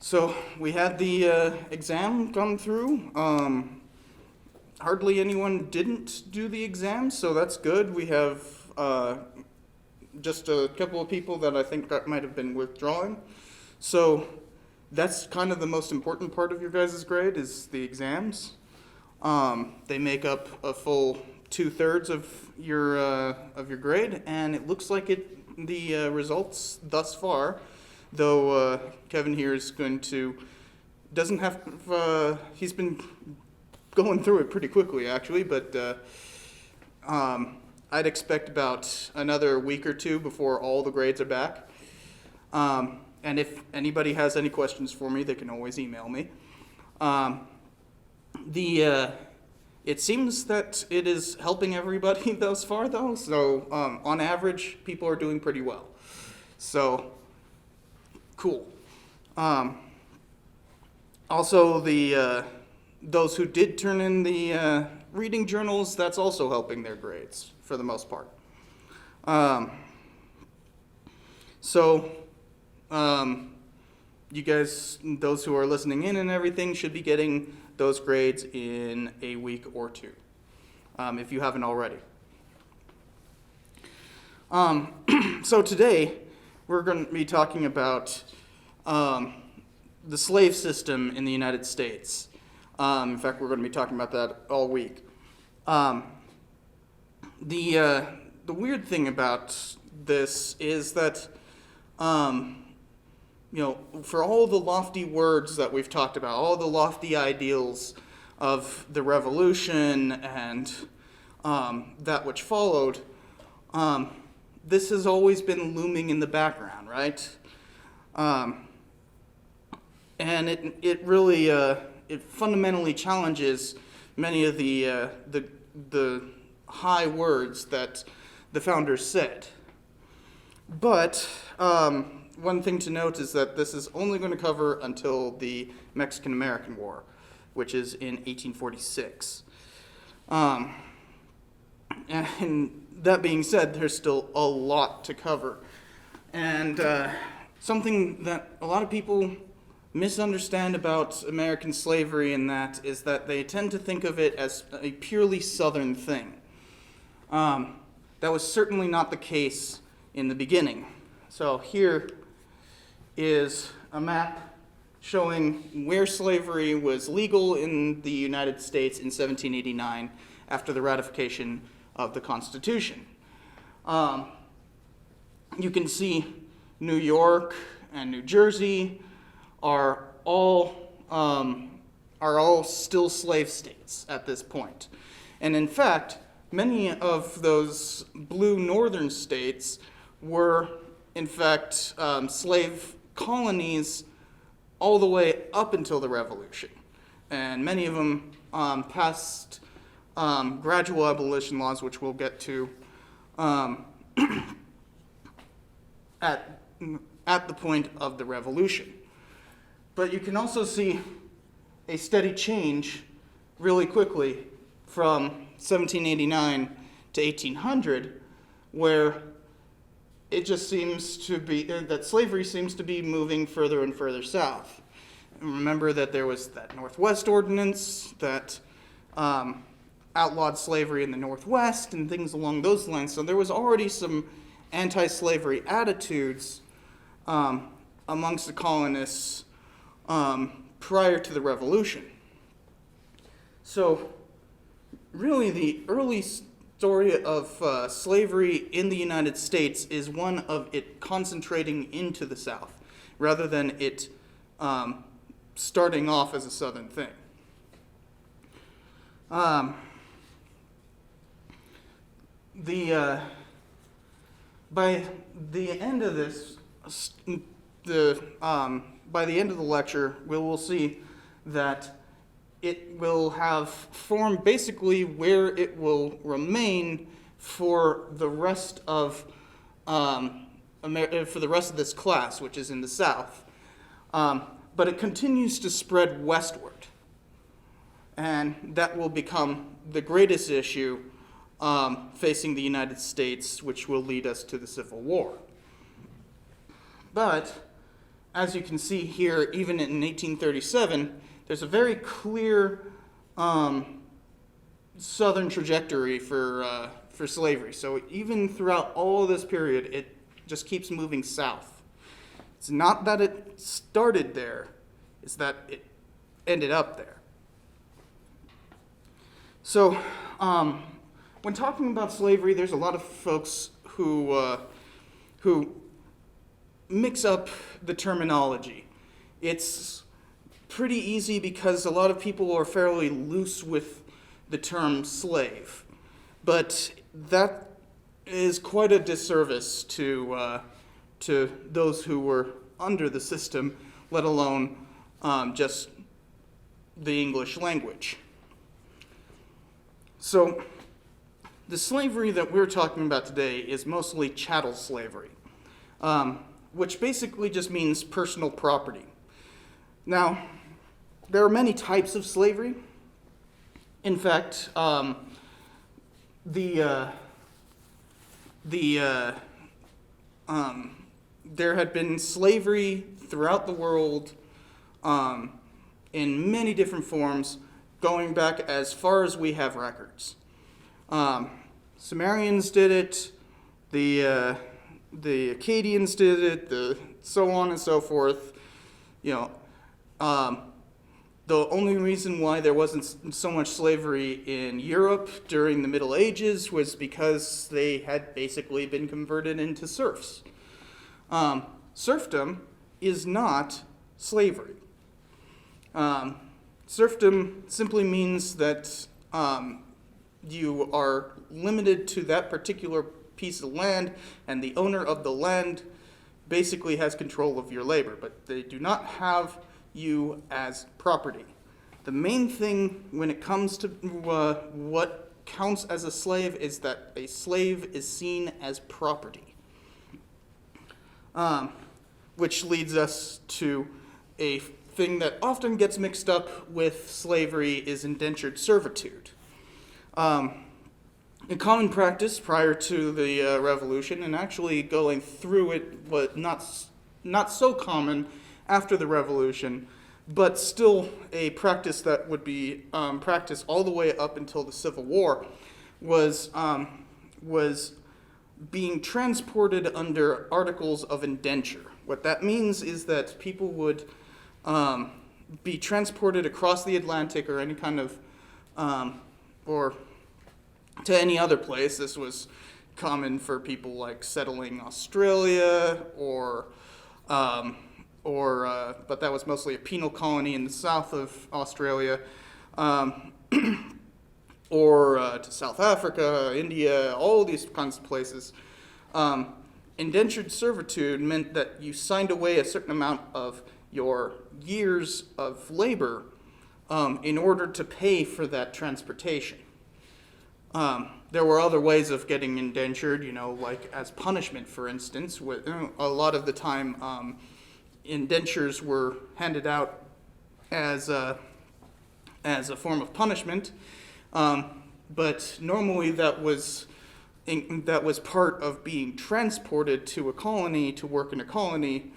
So we had the exam come through. Hardly anyone didn't do the exam, so that's good. We have just a couple of people that I think that might have been withdrawing. So that's kind of the most important part of your guys' grade is the exams. They make up a full 2/3 of your grade, and it looks like the results thus far. Though Kevin here is doesn't have, he's been going through it pretty quickly actually, but I'd expect about another week or two before all the grades are back. And if anybody has any questions for me, they can always email me. It seems that it is helping everybody thus far though, so on average, people are doing pretty well. So, cool. Also, those who did turn in the reading journals, that's also helping their grades for the most part. You guys, those who are listening in and everything, should be getting those grades in a week or two, if you haven't already. So today, we're going to be talking about the slave system in the United States. In fact, we're going to be talking about that all week. The weird thing about this is that, for all the lofty words that we've talked about, all the lofty ideals of the revolution and that which followed, this has always been looming in the background, right? And it really it fundamentally challenges many of the high words that the founders said. But one thing to note is that this is only going to cover until the Mexican-American War, which is in 1846. And that being said, there's still a lot to cover. And something that a lot of people misunderstand about American slavery in that is that they tend to think of it as a purely Southern thing. That was certainly not the case in the beginning. So here is a map showing where slavery was legal in the United States in 1789 after the ratification of the Constitution. You can see New York and New Jersey are all still slave states at this point. And in fact, many of those blue northern states were, in fact, slave colonies all the way up until the Revolution. And many of them passed gradual abolition laws, which we'll get to at the point of the Revolution. But you can also see a steady change really quickly from 1789 to 1800, where it just seems to be that slavery seems to be moving further and further south. And remember that there was that Northwest Ordinance that outlawed slavery in the Northwest and things along those lines. So there was already some anti-slavery attitudes amongst the colonists prior to the Revolution. So really the early story of slavery in the United States is one of it concentrating into the South rather than it starting off as a Southern thing. By the end of this, by the end of the lecture, we will see that it will have formed basically where it will remain for the rest of this class, which is in the South. But it continues to spread westward, and that will become the greatest issue facing the United States, which will lead us to the Civil War. But as you can see here, even in 1837, there's a very clear southern trajectory for slavery. So even throughout all of this period, it just keeps moving south. It's not that it started there, it's that it ended up there. So when talking about slavery, there's a lot of folks who mix up the terminology. It's pretty easy because a lot of people are fairly loose with the term slave, but that is quite a disservice to those who were under the system, let alone just the English language. So the slavery that we're talking about today is mostly chattel slavery, which basically just means personal property. Now, there are many types of slavery. In fact, there had been slavery throughout the world in many different forms, going back as far as we have records. Sumerians did it, the Akkadians did it, so on and so forth. The only reason why there wasn't so much slavery in Europe during the Middle Ages was because they had basically been converted into serfs. Serfdom is not slavery. Serfdom simply means that you are limited to that particular piece of land, and the owner of the land basically has control of your labor, but they do not have you as property. The main thing when it comes to what counts as a slave is that a slave is seen as property. Which leads us to a thing that often gets mixed up with slavery is indentured servitude. In common practice prior to the Revolution, and actually going through it, but not so common after the Revolution, but still a practice that would be practiced all the way up until the Civil War, was being transported under articles of indenture. What that means is that people would be transported across the Atlantic or any kind of, or to any other place. This was common for people like settling Australia but that was mostly a penal colony in the south of Australia, or to South Africa, India, all these kinds of places. Indentured servitude meant that you signed away a certain amount of your years of labor in order to pay for that transportation. There were other ways of getting indentured, like as punishment, for instance. A lot of the time, indentures were handed out as a form of punishment, but normally that was part of being transported to a colony to work in a colony.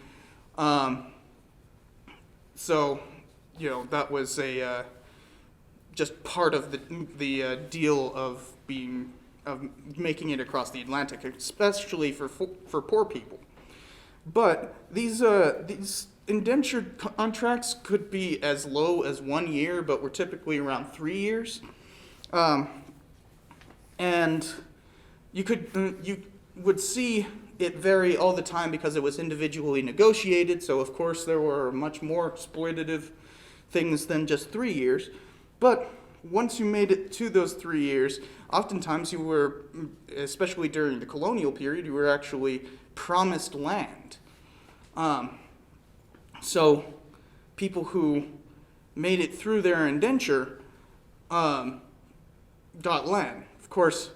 So that was just part of the deal of making it across the Atlantic, especially for poor people. But these indentured contracts could be as low as 1 year, but were typically around 3 years. And you would see it vary all the time because it was individually negotiated. So of course there were much more exploitative things than just 3 years. But once you made it to those 3 years, oftentimes you were, especially during the colonial period, you were actually promised land. So people who made it through their indenture got land. Of course,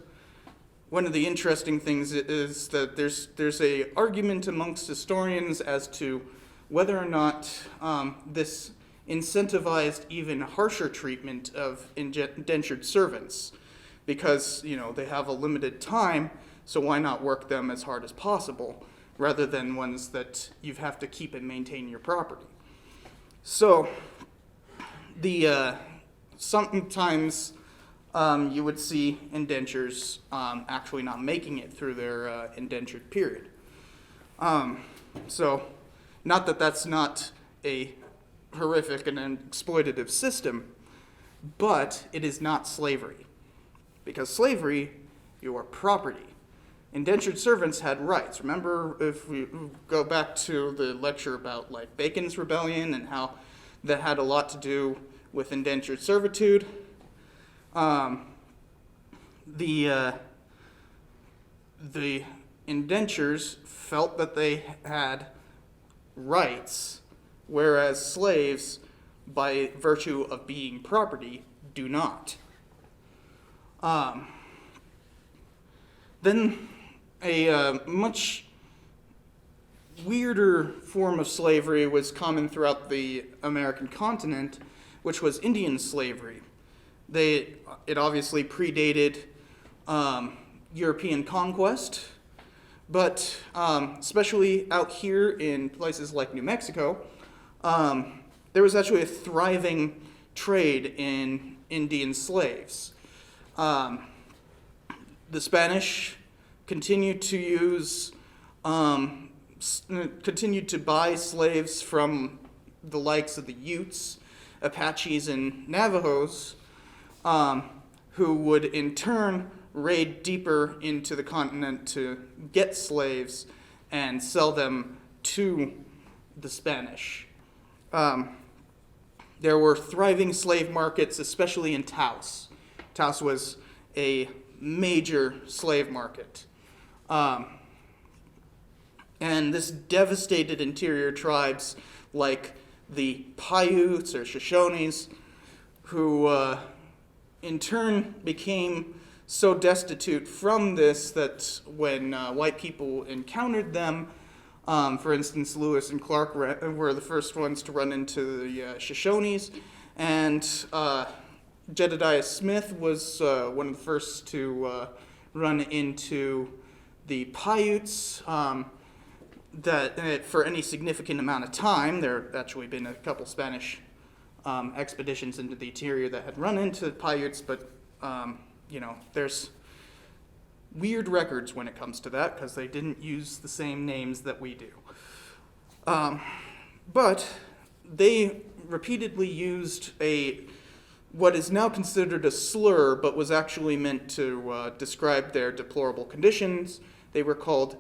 one of the interesting things is that there's a argument amongst historians as to whether or not this incentivized even harsher treatment of indentured servants, because they have a limited time, so why not work them as hard as possible? rather than ones that you have to keep and maintain your property. So sometimes you would see indentures actually not making it through their indentured period. So not that that's not a horrific and an exploitative system, but it is not slavery. Because slavery, you are property. Indentured servants had rights. Remember, if we go back to the lecture about like Bacon's Rebellion and how that had a lot to do with indentured servitude, the indentures felt that they had rights, whereas slaves, by virtue of being property, do not. Then a much weirder form of slavery was common throughout the American continent, which was Indian slavery. It obviously predated European conquest, but especially out here in places like New Mexico, there was actually a thriving trade in Indian slaves. The Spanish continued to buy slaves from the likes of the Utes, Apaches, and Navajos, who would in turn raid deeper into the continent to get slaves and sell them to the Spanish. There were thriving slave markets, especially in Taos. Taos was a major slave market. And this devastated interior tribes like the Paiutes or Shoshones, who in turn became so destitute from this that when white people encountered them, for instance, Lewis and Clark were the first ones to run into the Shoshones, and Jedediah Smith was one of the first to run into the Paiutes. That for any significant amount of time, there had actually been a couple Spanish expeditions into the interior that had run into the Paiutes, but there's weird records when it comes to that because they didn't use the same names that we do. But they repeatedly used what is now considered a slur, but was actually meant to describe their deplorable conditions. They were called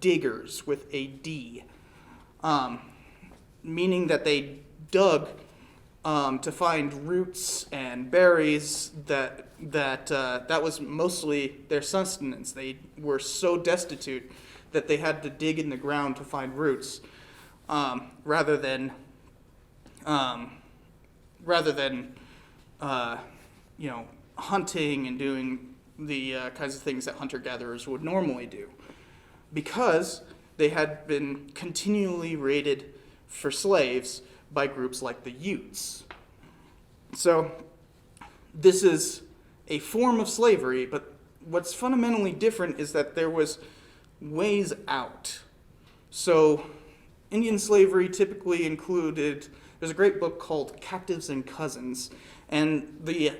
diggers with a D, meaning that they dug to find roots and berries that was mostly their sustenance. They were so destitute that they had to dig in the ground to find roots, rather than hunting and doing the kinds of things that hunter-gatherers would normally do, because they had been continually raided for slaves by groups like the Utes. So this is a form of slavery, but what's fundamentally different is that there was ways out. So Indian slavery typically included, there's a great book called Captives and Cousins, and the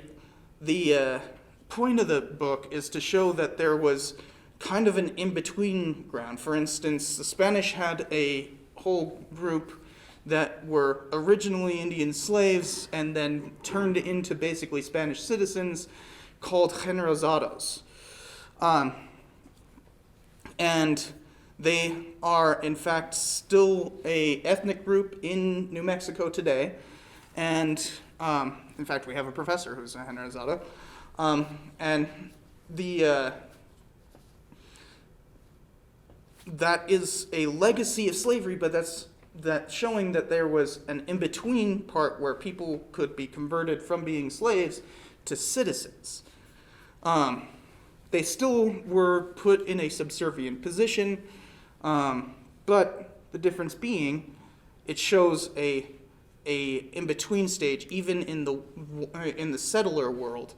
point of the book is to show that there was kind of an in-between ground. For instance, the Spanish had a whole group that were originally Indian slaves and then turned into basically Spanish citizens called generalizados. And they are, in fact, still a ethnic group in New Mexico today. And, in fact, we have a professor who's a generalizado. And that is a legacy of slavery, but that's showing that there was an in-between part where people could be converted from being slaves to citizens. They still were put in a subservient position, but the difference being, it shows a in-between stage, even in the settler world.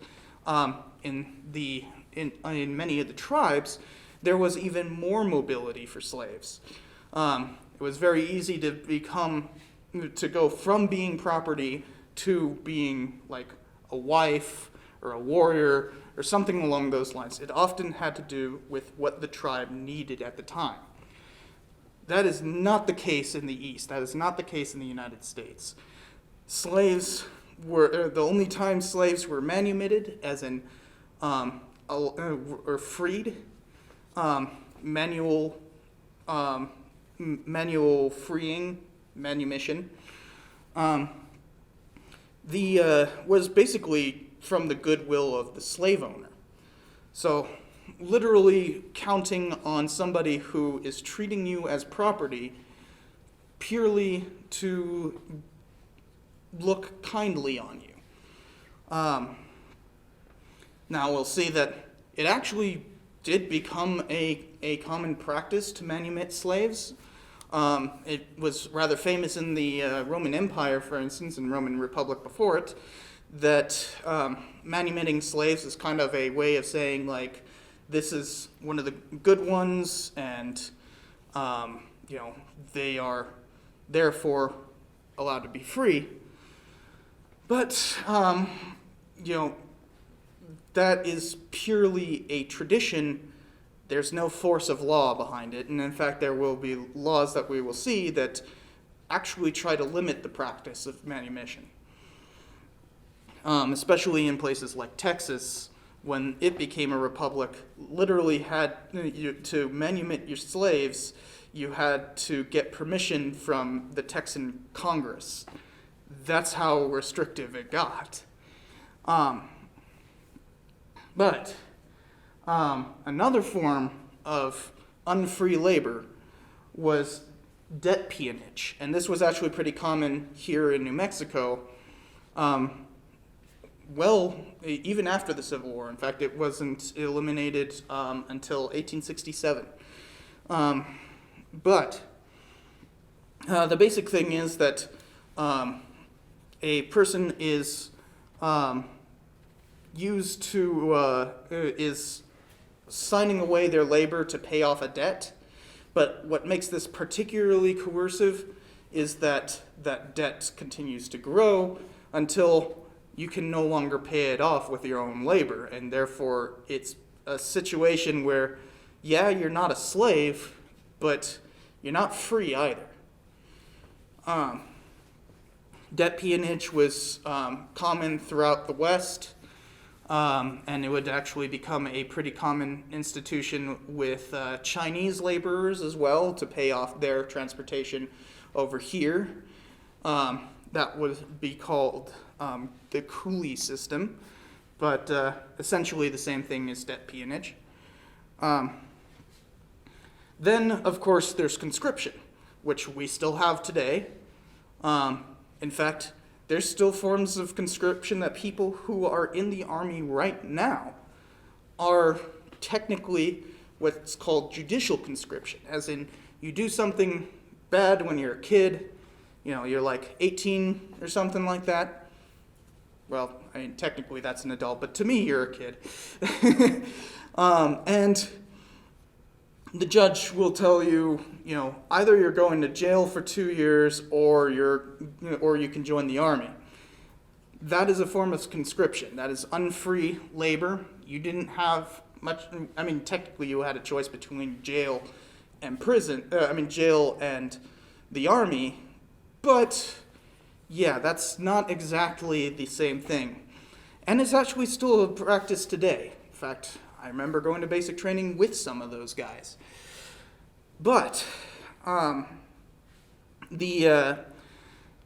In many of the tribes, there was even more mobility for slaves. It was very easy to go from being property to being like a wife or a warrior or something along those lines. It often had to do with what the tribe needed at the time. That is not the case in the East. That is not the case in the United States. Slaves were, the only time slaves were manumitted, as in, or freed, manual freeing, manumission, was basically from the goodwill of the slave owner. So literally counting on somebody who is treating you as property purely to look kindly on you. Now we'll see that it actually did become a common practice to manumit slaves. It was rather famous in the Roman Empire, for instance, and Roman Republic before it, that manumitting slaves is kind of a way of saying, like, this is one of the good ones, and they are therefore allowed to be free. But that is purely a tradition. There's no force of law behind it, and in fact there will be laws that we will see that actually try to limit the practice of manumission. Especially in places like Texas, when it became a republic, literally had to manumit your slaves, you had to get permission from the Texan Congress. That's how restrictive it got. But another form of unfree labor was debt peonage, and this was actually pretty common here in New Mexico. Even after the Civil War. In fact, it wasn't eliminated until 1867. But the basic thing is that a person is is signing away their labor to pay off a debt. But what makes this particularly coercive is that that debt continues to grow until you can no longer pay it off with your own labor. And therefore, it's a situation where, yeah, you're not a slave, but you're not free either. Debt peonage was common throughout the West, and it would actually become a pretty common institution with Chinese laborers as well to pay off their transportation over here. That would be called the coolie system, but essentially the same thing as debt peonage. Then, of course, there's conscription, which we still have today. In fact, there's still forms of conscription that people who are in the army right now are technically what's called judicial conscription, as in you do something bad when you're a kid, you're like 18 or something like that. Well, I mean, technically that's an adult, but to me, you're a kid. And the judge will tell you, either you're going to jail for 2 years or you can join the army. That is a form of conscription. That is unfree labor. You didn't have much. I mean, technically, you had a choice between jail and jail and the army, but yeah, that's not exactly the same thing. And it's actually still a practice today. In fact, I remember going to basic training with some of those guys. But the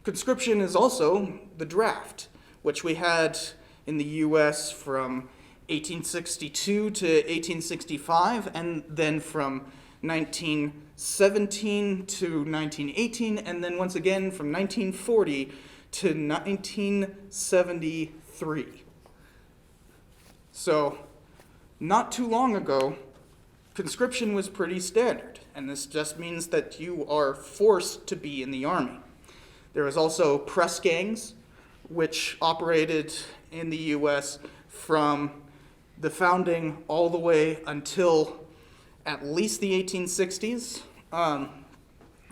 conscription is also the draft, which we had in the U.S. from 1862 to 1865, and then from 1917 to 1918, and then once again from 1940 to 1973. So, not too long ago, conscription was pretty standard, and this just means that you are forced to be in the army. There was also press gangs, which operated in the U.S. from the founding all the way until at least the 1860s,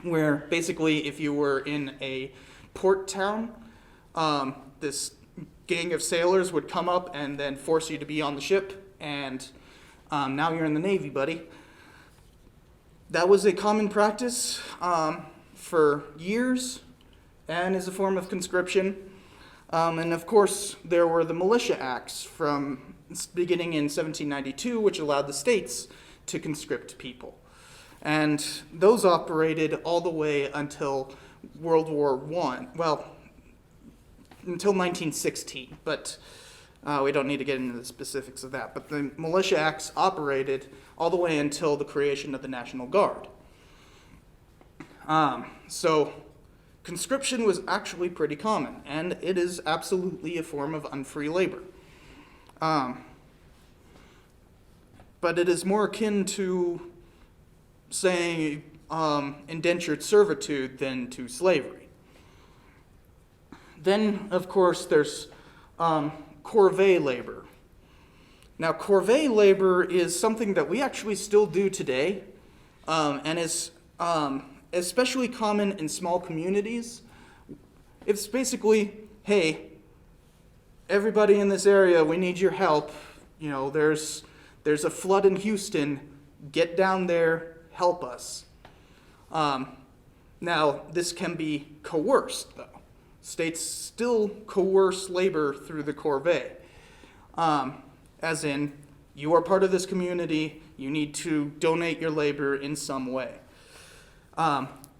where basically if you were in a port town, this gang of sailors would come up and then force you to be on the ship, and now you're in the Navy, buddy. That was a common practice for years and is a form of conscription. And of course, there were the Militia Acts from beginning in 1792, which allowed the states to conscript people. And those operated all the way until World War I. Well, until 1916, but we don't need to get into the specifics of that. But the Militia Acts operated all the way until the creation of the National Guard. So conscription was actually pretty common, and it is absolutely a form of unfree labor. But it is more akin to, say, indentured servitude than to slavery. Then, of course, there's corvée labor. Now, corvée labor is something that we actually still do today, and is especially common in small communities. It's basically, hey, everybody in this area, we need your help. You know, there's a flood in Houston. Get down there, help us. Now, this can be coerced, though. States still coerce labor through the corvée. As in, you are part of this community, you need to donate your labor in some way.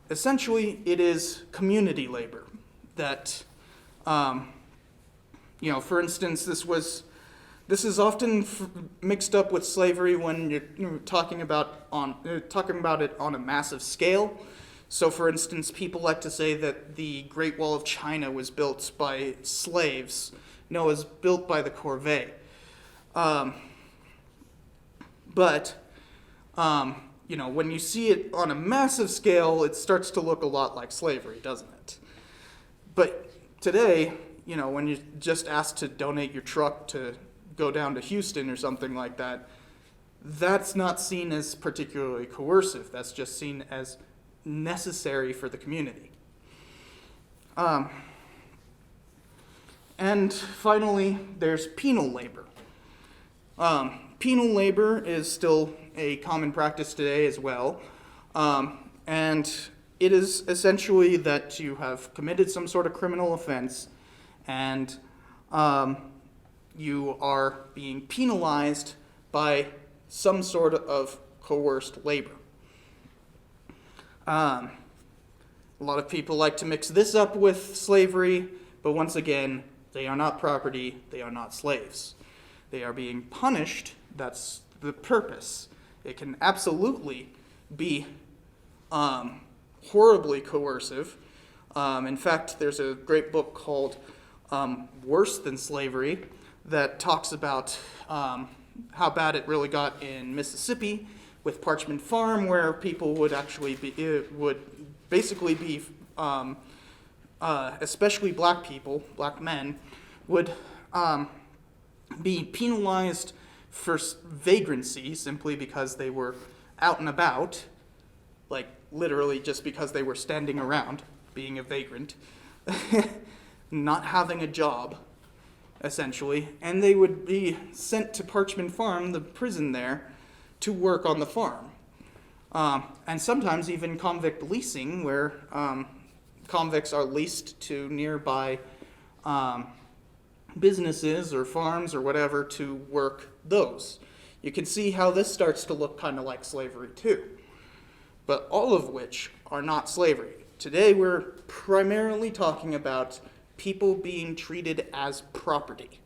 Essentially, it is community labor that, for instance, this is often mixed up with slavery when you're talking about it on a massive scale. So, for instance, people like to say that the Great Wall of China was built by slaves. No, it was built by the corvée. When you see it on a massive scale, it starts to look a lot like slavery, doesn't it? But today, when you're just asked to donate your truck to go down to Houston or something like that, that's not seen as particularly coercive. That's just seen as necessary for the community. And finally, there's penal labor. Penal labor is still a common practice today as well. And it is essentially that you have committed some sort of criminal offense and you are being penalized by some sort of coerced labor. A lot of people like to mix this up with slavery, but once again, they are not property, they are not slaves. They are being punished, that's the purpose. It can absolutely be horribly coercive. In fact, there's a great book called Worse Than Slavery that talks about how bad it really got in Mississippi with Parchment Farm, where people would actually especially black men, would be penalized for vagrancy simply because they were out and about, like literally just because they were standing around, being a vagrant, not having a job, essentially, and they would be sent to Parchment Farm, the prison there, to work on the farm. And sometimes even convict leasing, where convicts are leased to nearby businesses or farms or whatever to work those. You can see how this starts to look kind of like slavery too. But all of which are not slavery. Today we're primarily talking about people being treated as property.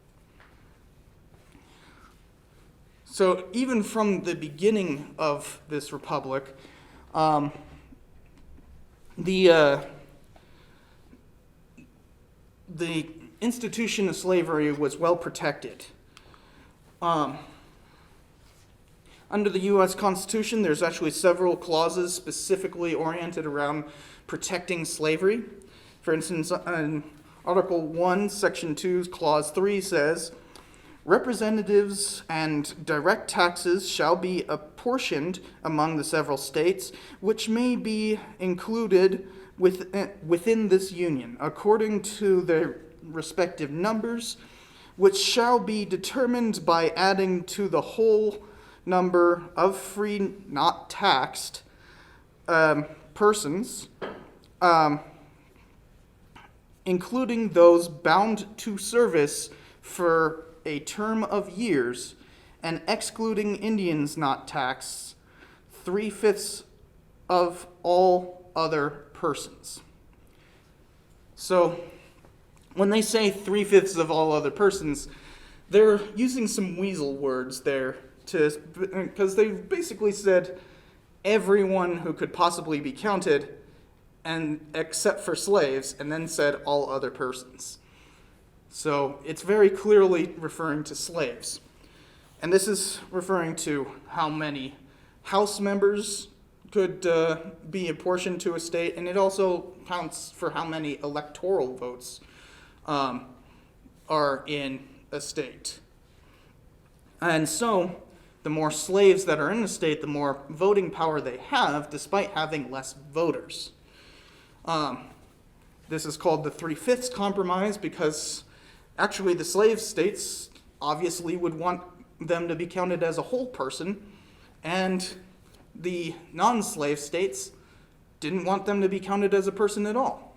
So even from the beginning of this republic, the institution of slavery was well protected. Under the U.S. Constitution, there's actually several clauses specifically oriented around protecting slavery. For instance, in Article 1, Section 2, Clause 3 says, Representatives and direct taxes shall be apportioned among the several states, which may be included within this union, according to their respective numbers, which shall be determined by adding to the whole number of free not taxed persons, including those bound to service for a term of years, and excluding Indians not taxed, 3/5 of all other persons. So, when they say 3/5 of all other persons, they're using some weasel words there because they basically said everyone who could possibly be counted, and except for slaves, and then said all other persons. So it's very clearly referring to slaves. And this is referring to how many House members could be apportioned to a state, and it also counts for how many electoral votes are in a state. And so, the more slaves that are in the state, the more voting power they have, despite having less voters. This is called the 3/5 compromise because actually the slave states obviously would want them to be counted as a whole person, and the non-slave states didn't want them to be counted as a person at all.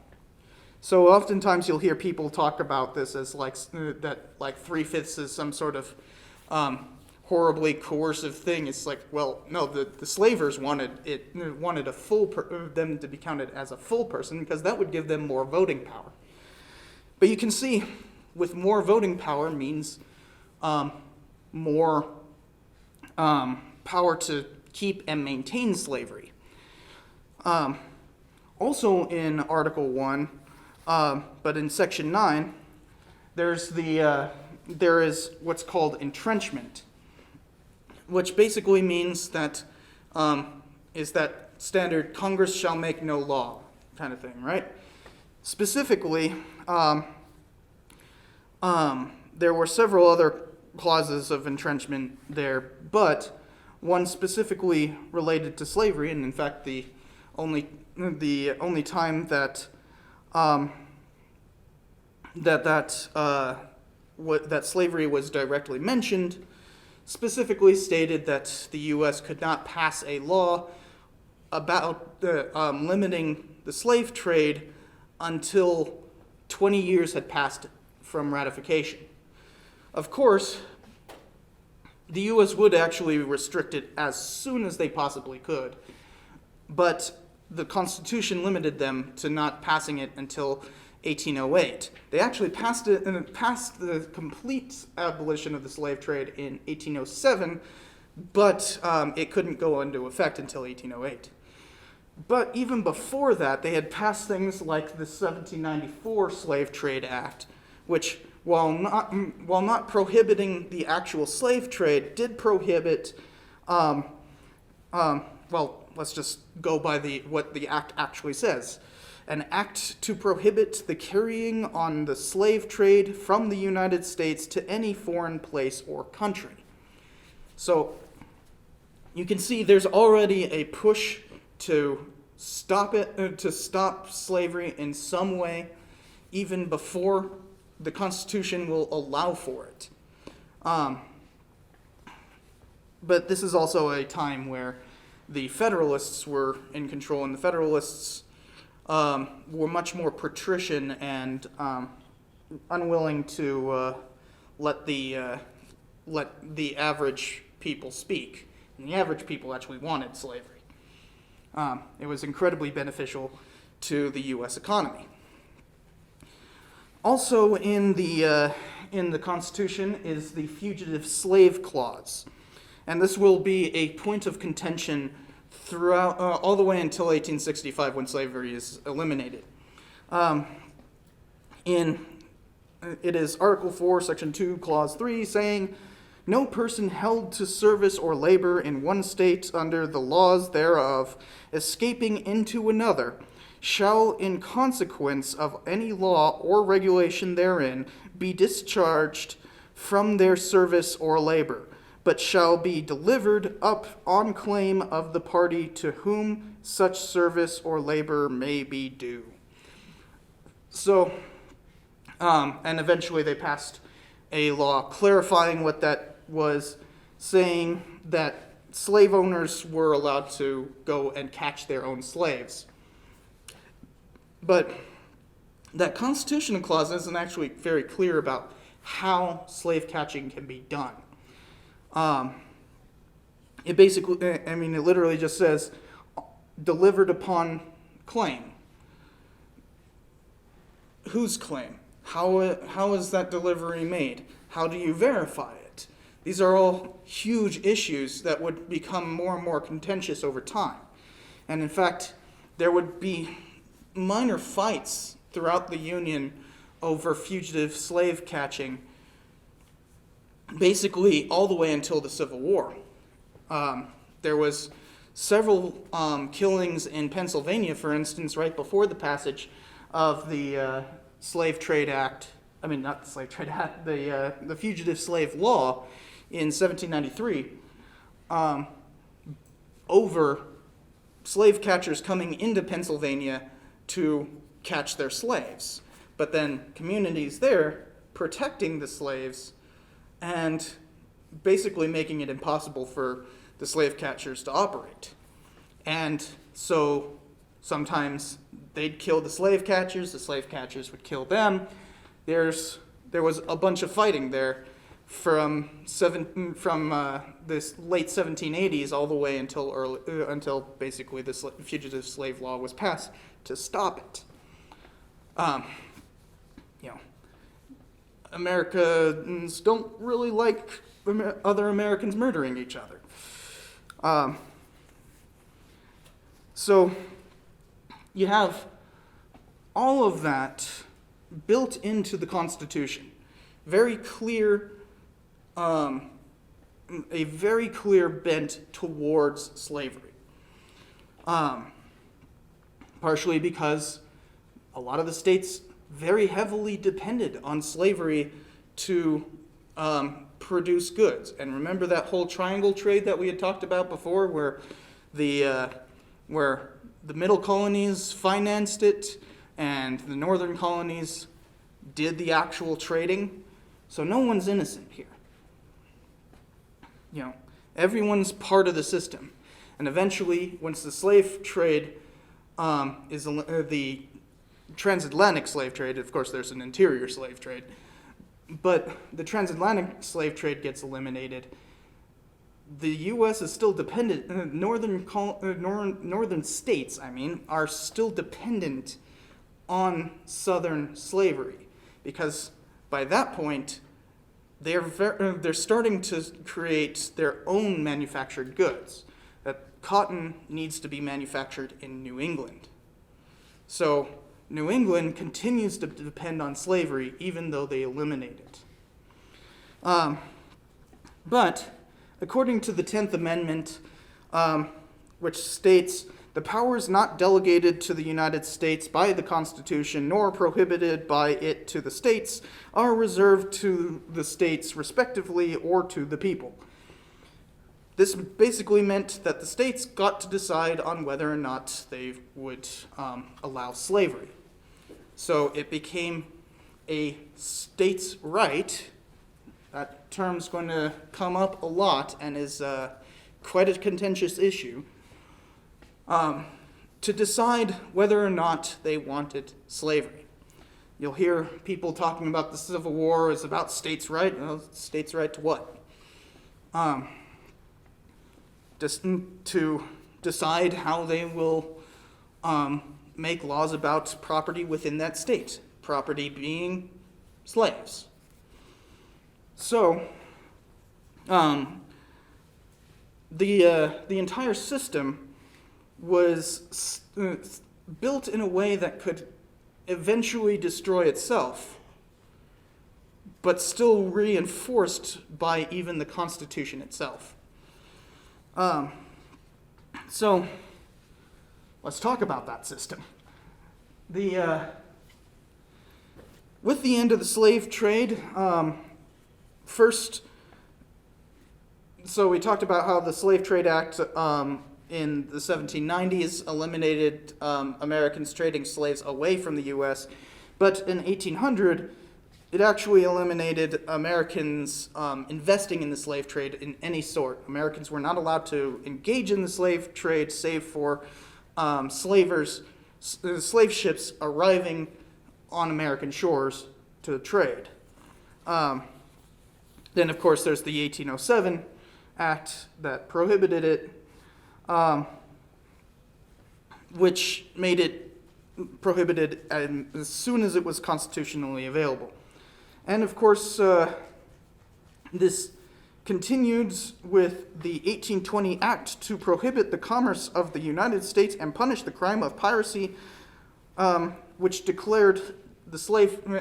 So oftentimes you'll hear people talk about this as like 3/5 is some sort of horribly coercive thing. It's like, well, no, the slavers wanted a them to be counted as a full person because that would give them more voting power. But you can see, with more voting power means more power to keep and maintain slavery. Also in Article 1, but in Section 9, there is what's called entrenchment, which basically means that is that standard Congress shall make no law kind of thing, right? Specifically, there were several other clauses of entrenchment there, but one specifically related to slavery, and in fact the only time that that slavery was directly mentioned, specifically stated that the U.S. could not pass a law about limiting the slave trade until 20 years had passed from ratification. Of course, the U.S. would actually restrict it as soon as they possibly could, but the Constitution limited them to not passing it until 1808. They actually passed the complete abolition of the slave trade in 1807, but it couldn't go into effect until 1808. But even before that, they had passed things like the 1794 Slave Trade Act, which, while not prohibiting the actual slave trade, did prohibit, let's just go by what the act actually says. An act to prohibit the carrying on the slave trade from the United States to any foreign place or country. So you can see there's already a push to stop slavery in some way, even before the Constitution will allow for it. But this is also a time where the Federalists were in control, and the Federalists were much more patrician and unwilling to let the average people speak. And the average people actually wanted slavery. It was incredibly beneficial to the U.S. economy. Also in the Constitution is the Fugitive Slave Clause, and this will be a point of contention throughout all the way until 1865, when slavery is eliminated. It is Article 4, Section 2, Clause 3, saying, "No person held to service or labor in one state under the laws thereof, escaping into another, shall, in consequence of any law or regulation therein, be discharged from their service or labor, but shall be delivered up on claim of the party to whom such service or labor may be due. So, and eventually they passed a law clarifying what that was, saying that slave owners were allowed to go and catch their own slaves. But that constitutional clause isn't actually very clear about how slave catching can be done. It literally just says delivered upon claim. Whose claim? How is that delivery made? How do you verify it? These are all huge issues that would become more and more contentious over time. And in fact, there would be minor fights throughout the Union over fugitive slave catching, basically all the way until the Civil War. There was several killings in Pennsylvania, for instance, right before the passage of the Slave Trade Act. I mean, not the Slave Trade Act, the Fugitive Slave Law in 1793, over slave catchers coming into Pennsylvania to catch their slaves. But then communities there protecting the slaves and basically making it impossible for the slave catchers to operate. And so sometimes they'd kill the slave catchers would kill them. There was a bunch of fighting there from this late 1780s all the way until basically the Fugitive Slave Law was passed to stop it. Americans don't really like other Americans murdering each other. So you have all of that built into the Constitution. Very clear, a very clear bent towards slavery. Partially because a lot of the states very heavily depended on slavery to produce goods. And remember that whole triangle trade that we had talked about before, where the middle colonies financed it and the northern colonies did the actual trading? So no one's innocent here. Everyone's part of the system. And eventually, once the slave trade the transatlantic slave trade, of course there's an interior slave trade, but the transatlantic slave trade gets eliminated. The U.S. is still dependent, northern states, are still dependent on southern slavery, because by that point, they're starting to create their own manufactured goods. That cotton needs to be manufactured in New England. So New England continues to depend on slavery, even though they eliminate it. But according to the 10th Amendment, which states, the powers not delegated to the United States by the Constitution, nor prohibited by it to the states, are reserved to the states respectively or to the people. This basically meant that the states got to decide on whether or not they would allow slavery. So it became a states' right. That term's going to come up a lot and is quite a contentious issue, to decide whether or not they wanted slavery. You'll hear people talking about the Civil War as about states' right. Well, states' right to what? Just to decide how they will make laws about property within that state, property being slaves. So, the entire system was built in a way that could eventually destroy itself, but still reinforced by even the Constitution itself. So, let's talk about that system. With the end of the slave trade, first, so we talked about how the Slave Trade Act in the 1790s eliminated Americans trading slaves away from the U.S., but in 1800, it actually eliminated Americans investing in the slave trade in any sort. Americans were not allowed to engage in the slave trade save for slave ships arriving on American shores to trade. Then, of course, there's the 1807 Act that prohibited it, which made it prohibited as soon as it was constitutionally available. And of course, this continued with the 1820 Act to prohibit the commerce of the United States and punish the crime of piracy, which declared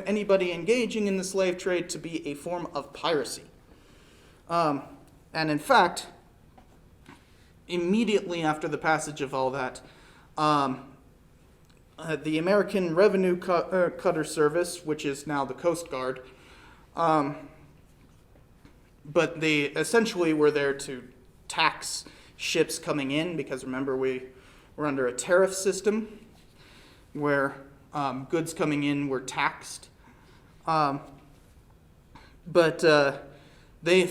anybody engaging in the slave trade to be a form of piracy. And in fact, immediately after the passage of all that, the American Revenue Cutter Service, which is now the Coast Guard, but they essentially were there to tax ships coming in, because remember, we were under a tariff system where goods coming in were taxed. But they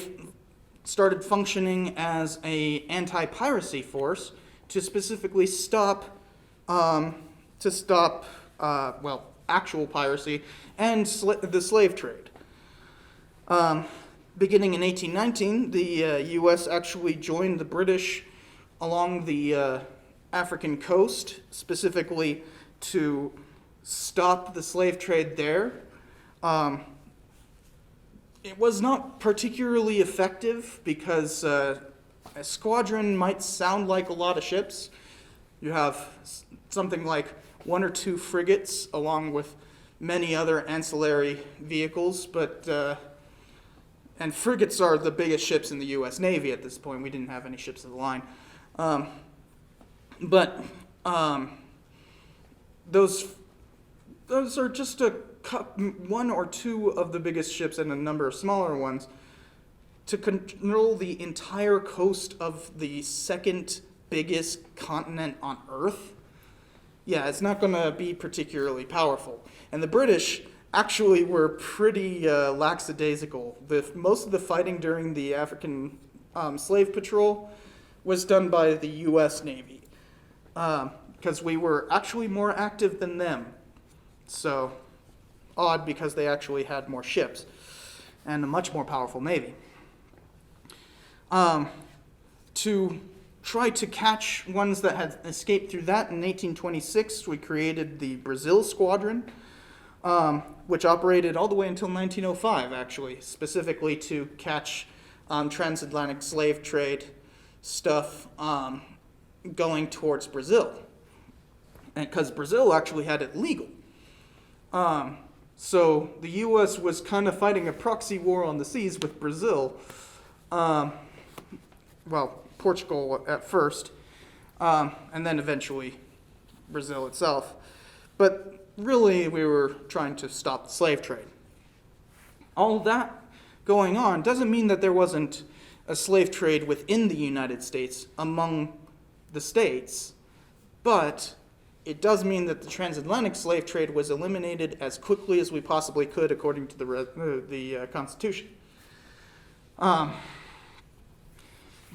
started functioning as an anti-piracy force to specifically stop actual piracy and the slave trade. Beginning in 1819, the U.S. actually joined the British along the African coast, specifically to stop the slave trade there. It was not particularly effective because a squadron might sound like a lot of ships. You have something like 1 or 2 frigates along with many other ancillary vehicles, and frigates are the biggest ships in the U.S. Navy at this point. We didn't have any ships of the line. Those are just 1 or 2 of the biggest ships and a number of smaller ones to control the entire coast of the second biggest continent on Earth. Yeah, it's not going to be particularly powerful. And the British actually were pretty lackadaisical. Most of the fighting during the African slave patrol was done by the U.S. Navy, because we were actually more active than them. So, odd, because they actually had more ships and a much more powerful navy. To try to catch ones that had escaped through that, in 1826, we created the Brazil Squadron, which operated all the way until 1905, actually, specifically to catch transatlantic slave trade stuff going towards Brazil. And because Brazil actually had it legal. So the U.S. was kind of fighting a proxy war on the seas with Brazil. Portugal at first, and then eventually Brazil itself. But really, we were trying to stop the slave trade. All that going on doesn't mean that there wasn't a slave trade within the United States among the states, but it does mean that the transatlantic slave trade was eliminated as quickly as we possibly could according to the Constitution.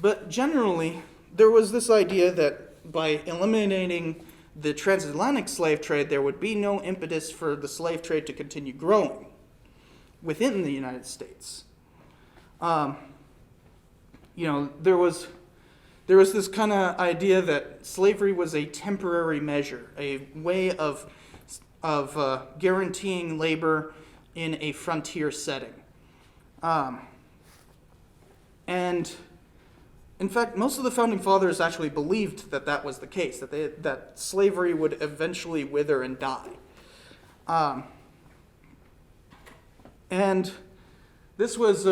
But generally, there was this idea that by eliminating the transatlantic slave trade, there would be no impetus for the slave trade to continue growing within the United States. There was this kind of idea that slavery was a temporary measure, a way of guaranteeing labor in a frontier setting. And in fact, most of the Founding Fathers actually believed that that was the case, that slavery would eventually wither and die. And this was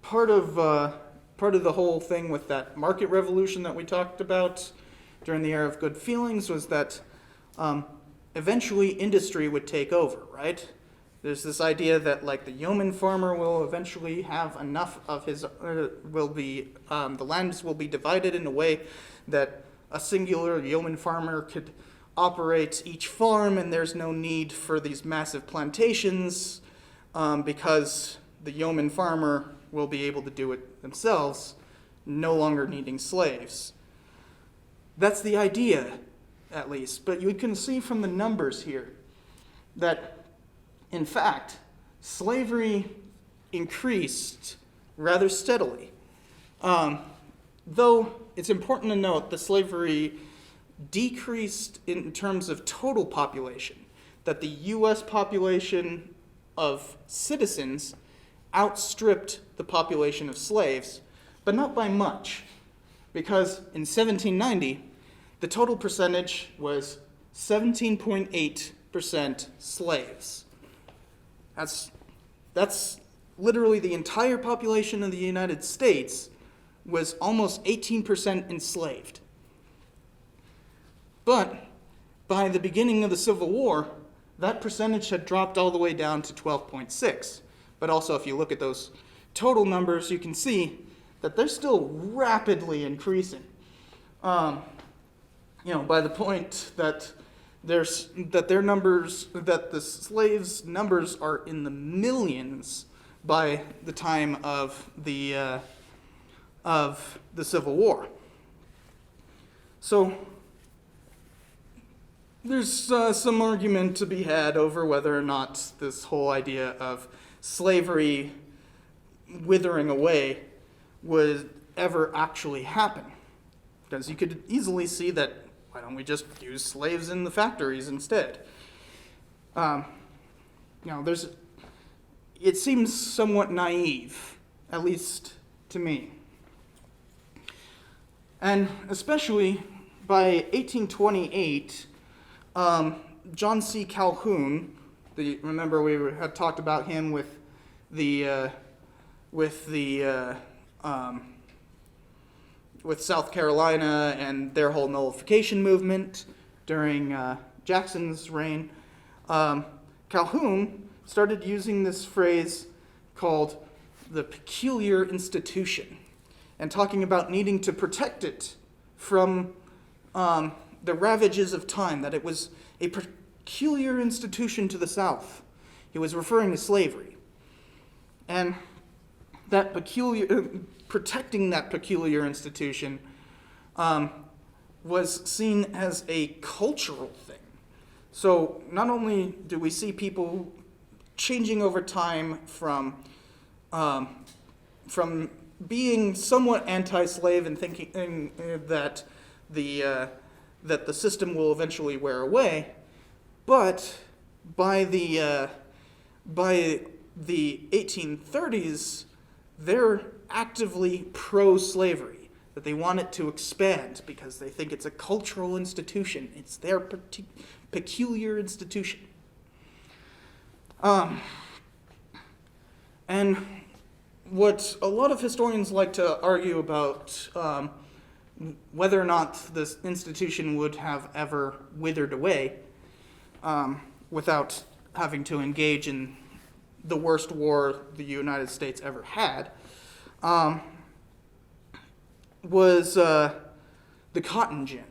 part of the whole thing with that market revolution that we talked about during the era of good feelings, was that eventually industry would take over, right? There's this idea that like the yeoman farmer will eventually have enough of his, the lands will be divided in a way that a singular yeoman farmer could operate each farm, and there's no need for these massive plantations because the yeoman farmer will be able to do it themselves, no longer needing slaves. That's the idea, at least. But you can see from the numbers here that, in fact, slavery increased rather steadily. Though it's important to note that slavery decreased in terms of total population, that the U.S. population of citizens outstripped the population of slaves, but not by much, because in 1790, the total percentage was 17.8% slaves. That's literally the entire population of the United States was almost 18% enslaved. But by the beginning of the Civil War, that percentage had dropped all the way down to 12.6. But also, if you look at those total numbers, you can see that they're still rapidly increasing. By the point that the slaves' numbers are in the millions by the time of the Civil War. So there's some argument to be had over whether or not this whole idea of slavery withering away would ever actually happen. Because you could easily see that, why don't we just use slaves in the factories instead? It seems somewhat naive, at least to me. And especially by 1828, John C. Calhoun, remember we had talked about him with South Carolina and their whole nullification movement during Jackson's reign. Calhoun started using this phrase called the peculiar institution, and talking about needing to protect it from the ravages of time, that it was a peculiar institution to the South. He was referring to slavery. And that protecting that peculiar institution was seen as a cultural thing. So not only do we see people changing over time from being somewhat anti-slave and thinking that the system will eventually wear away, but by the 1830s, they're actively pro-slavery, that they want it to expand because they think it's a cultural institution. It's their peculiar institution. And what a lot of historians like to argue about whether or not this institution would have ever withered away without having to engage in the worst war the United States ever had, was the cotton gin.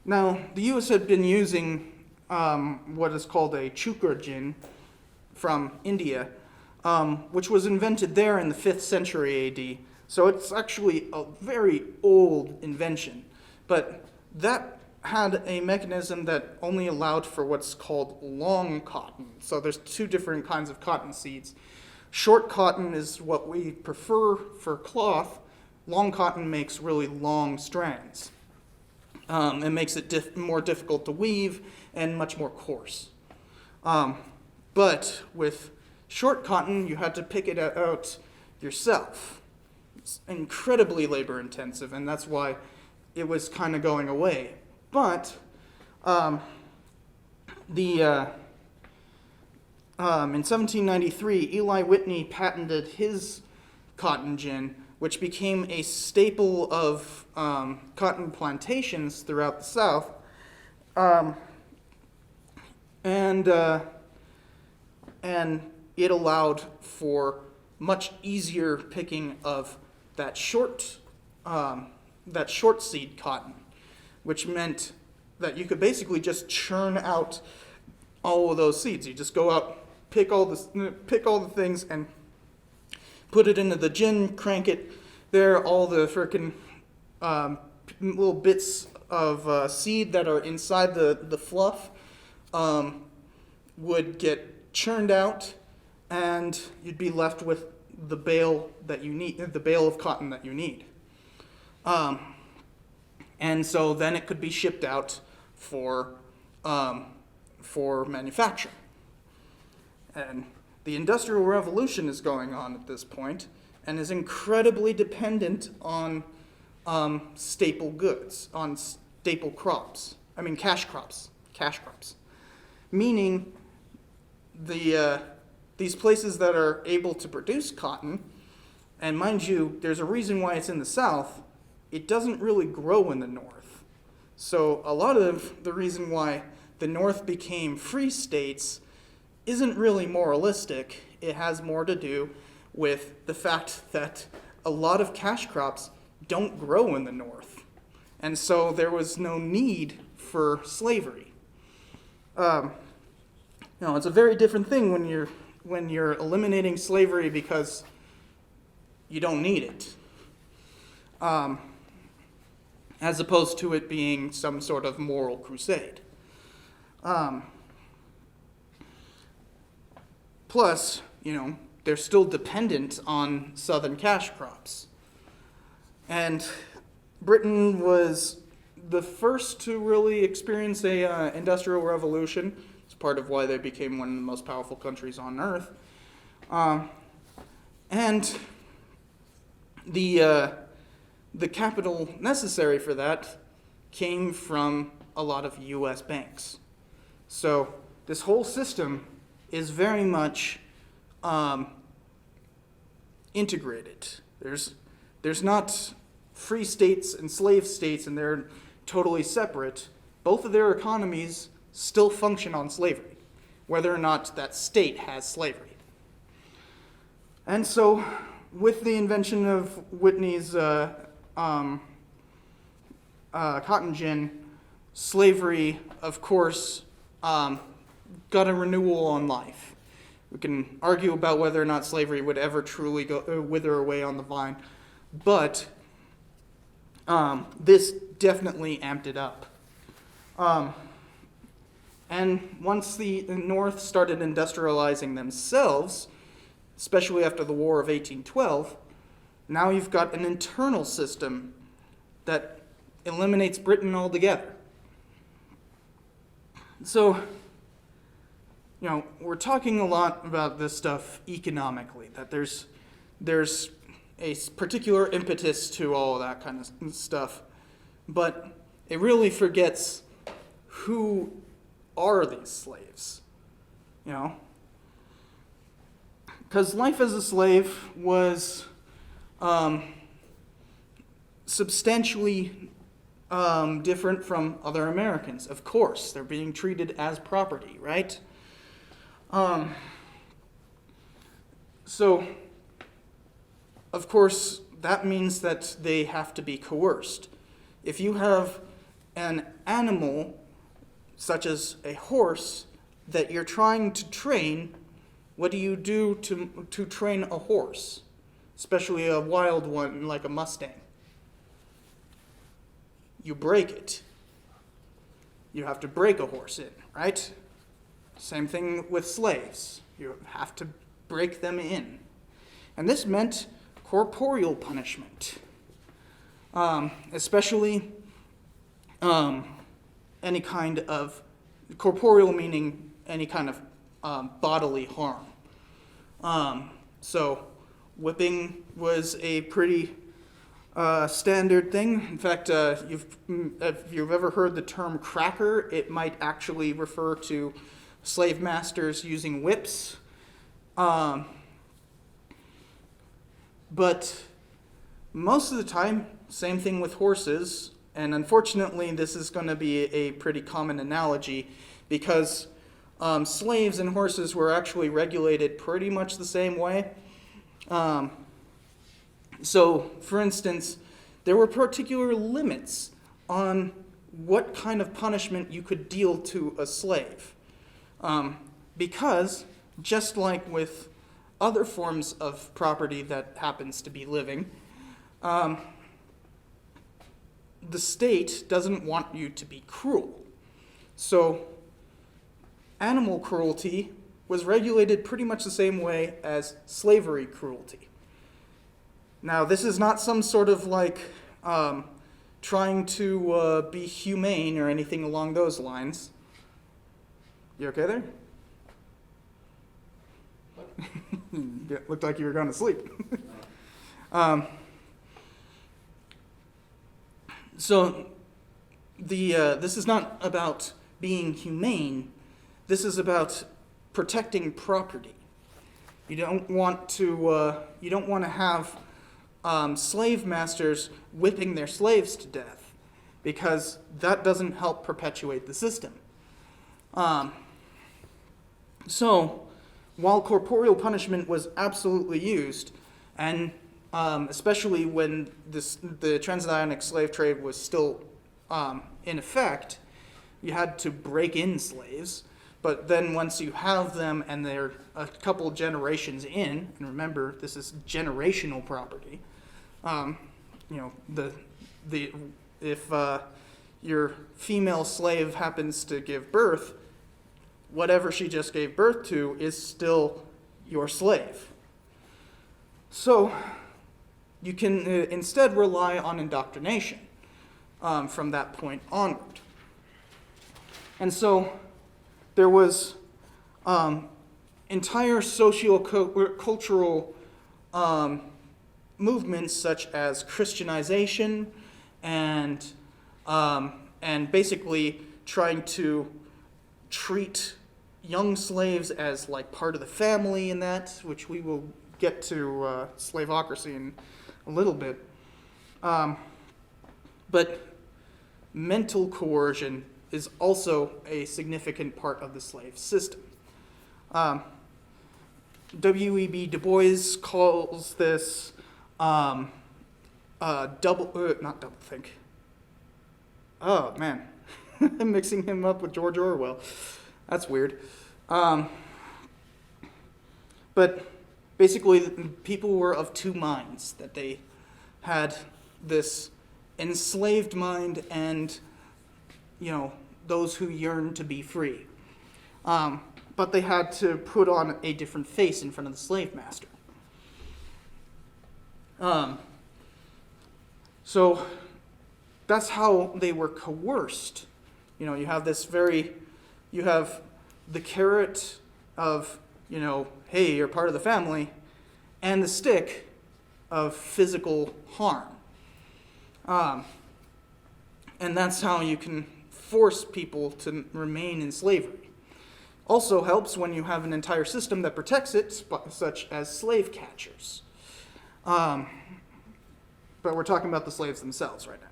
Now, the U.S. had been using what is called a chukra gin from India, which was invented there in the 5th century AD. So it's actually a very old invention. But that had a mechanism that only allowed for what's called long cotton. So there's two different kinds of cotton seeds. Short cotton is what we prefer for cloth. Long cotton makes really long strands. It makes it more difficult to weave and much more coarse. But with short cotton, you had to pick it out yourself. It's incredibly labor intensive, and that's why it was kind of going away. But in 1793, Eli Whitney patented his cotton gin, which became a staple of cotton plantations throughout the South. and it allowed for much easier picking of that short seed cotton, which meant that you could basically just churn out all of those seeds. You just go out, pick all the things, and put it into the gin, crank it there. All the frickin' little bits of seed that are inside the fluff would get churned out, and you'd be left with the bale that you need, the bale of cotton that you need. And so then it could be shipped out for manufacturing. And the Industrial Revolution is going on at this point and is incredibly dependent on staple goods, on staple crops. I mean cash crops. Meaning these places that are able to produce cotton, and mind you, there's a reason why it's in the South, it doesn't really grow in the North. So a lot of the reason why the North became free states isn't really moralistic. It has more to do with the fact that a lot of cash crops don't grow in the North. And so there was no need for slavery. It's a very different thing when you're eliminating slavery because you don't need it, as opposed to it being some sort of moral crusade. Plus, they're still dependent on southern cash crops. And Britain was the first to really experience a industrial revolution. It's part of why they became one of the most powerful countries on earth. And the capital necessary for that came from a lot of U.S. banks. So this whole system is very much integrated. There's not free states and slave states, and they're totally separate. Both of their economies still function on slavery, whether or not that state has slavery. And so, with the invention of Whitney's cotton gin, slavery, of course, got a renewal on life. We can argue about whether or not slavery would ever truly wither away on the vine, but this definitely amped it up. And once the North started industrializing themselves, especially after the War of 1812, now you've got an internal system that eliminates Britain altogether. So, we're talking a lot about this stuff economically, that there's a particular impetus to all of that kind of stuff, but it really forgets who are these slaves, because life as a slave was substantially different from other Americans. Of course, they're being treated as property, right? So, of course, that means that they have to be coerced. If you have an animal, such as a horse, that you're trying to train, what do you do to train a horse? Especially a wild one like a Mustang. You break it. You have to break a horse in, right? Same thing with slaves. You have to break them in. And this meant corporeal punishment. Especially any kind of, corporeal meaning any kind of bodily harm. So whipping was a pretty standard thing. In fact, if you've ever heard the term cracker, it might actually refer to slave masters using whips. But most of the time, same thing with horses. And unfortunately, this is going to be a pretty common analogy because slaves and horses were actually regulated pretty much the same way. So, for instance, there were particular limits on what kind of punishment you could deal to a slave. Because, just like with other forms of property that happens to be living, the state doesn't want you to be cruel. So, animal cruelty was regulated pretty much the same way as slavery cruelty. Now, this is not some sort of trying to be humane or anything along those lines. You okay there? Yeah, looked like you were going to sleep. So, this is not about being humane. This is about protecting property. You don't want to have slave masters whipping their slaves to death, because that doesn't help perpetuate the system. So, while corporeal punishment was absolutely used, and especially when the transatlantic slave trade was still in effect, you had to break in slaves. But then once you have them and they're a couple generations in, and remember, this is generational property, if your female slave happens to give birth, whatever she just gave birth to is still your slave. So you can instead rely on indoctrination from that point onward. And so there was entire socio-cultural movements such as Christianization and basically trying to treat young slaves as like part of the family in that, which we will get to slaveocracy in a little bit. But mental coercion is also a significant part of the slave system. W.E.B. Du Bois calls this not doublethink. Oh, man. I'm mixing him up with George Orwell. That's weird. But basically, people were of two minds, that they had this enslaved mind and, those who yearned to be free. But they had to put on a different face in front of the slave master. So that's how they were coerced. You have you have the carrot of, hey, you're part of the family, and the stick of physical harm. And that's how you can force people to remain in slavery. Also helps when you have an entire system that protects it, such as slave catchers. But we're talking about the slaves themselves right now.